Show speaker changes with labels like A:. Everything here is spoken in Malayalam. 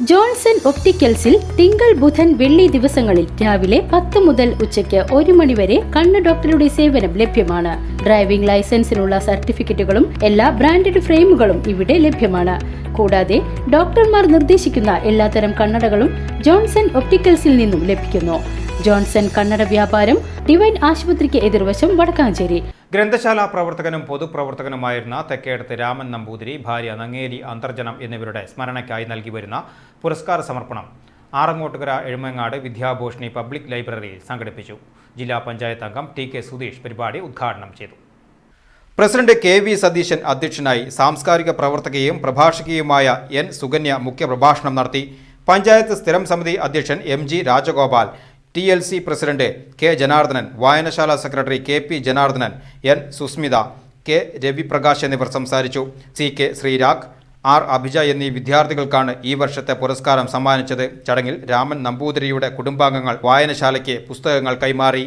A: ജോൺസൺ ഒപ്റ്റിക്കൽസിൽ തിങ്കൾ ബുധൻ വെള്ളി ദിവസങ്ങളിൽ രാവിലെ 10 മുതൽ ഉച്ചയ്ക്ക് 1 മണി വരെ കണ്ണ് ഡോക്ടറുടെ സേവനം ലഭ്യമാണ്. ഡ്രൈവിംഗ് ലൈസൻസിനുള്ള സർട്ടിഫിക്കറ്റുകളും എല്ലാ ബ്രാൻഡഡ് ഫ്രെയിമുകളും ഇവിടെ ലഭ്യമാണ്. കൂടാതെ ഡോക്ടർമാർ നിർദ്ദേശിക്കുന്ന എല്ലാത്തരം കണ്ണടകളും ജോൺസൺ ഒപ്റ്റിക്കൽസിൽ നിന്നും ലഭിക്കുന്നു. ജോൺസൺ കണ്ണട വ്യാപാരം ഡിവൈൻ ആശുപത്രിക്ക് എതിർവശം വടക്കാഞ്ചേരി.
B: ഗ്രന്ഥശാല പ്രവർത്തകനും പൊതുപ്രവർത്തകനുമായിരുന്ന തെക്കേടത്ത് രാമൻ നമ്പൂതിരി, ഭാര്യ നങ്ങേലി അന്തർജനം എന്നിവരുടെ സ്മരണയ്ക്കായി നൽകി വരുന്ന പുരസ്കാര സമർപ്പണം ആറങ്ങോട്ടുകര എഴുമങ്ങാട് വിദ്യാഭൂഷണി പബ്ലിക് ലൈബ്രറിയിൽ സംഘടിപ്പിച്ചു. ജില്ലാ പഞ്ചായത്ത് അംഗം ടി.കെ. സുധീഷ് പരിപാടി ഉദ്ഘാടനം ചെയ്തു. പ്രസിഡന്റ് കെ.വി. സതീശൻ അധ്യക്ഷനായി. സാംസ്കാരിക പ്രവർത്തകയും പ്രഭാഷകയുമായ എൻ. സുകന്യ മുഖ്യപ്രഭാഷണം നടത്തി. പഞ്ചായത്ത് സ്ഥിരം സമിതി അധ്യക്ഷൻ MG. Rajagopal, TLC president K. Janardhanan, വായനശാല secretary KP. Janardhanan, N. Susmitha, K. Raviprakash എന്നിവർ സംസാരിച്ചു. C.K. ശ്രീരാഗ്, R. അഭിജ എന്നീ വിദ്യാർത്ഥികൾക്കാണ് ഈ വർഷത്തെ പുരസ്കാരം സമ്മാനിച്ചത്. ചടങ്ങിൽ രാമൻ നമ്പൂതിരിയുടെ കുടുംബാംഗങ്ങൾ വായനശാലയ്ക്ക് പുസ്തകങ്ങൾ കൈമാറി.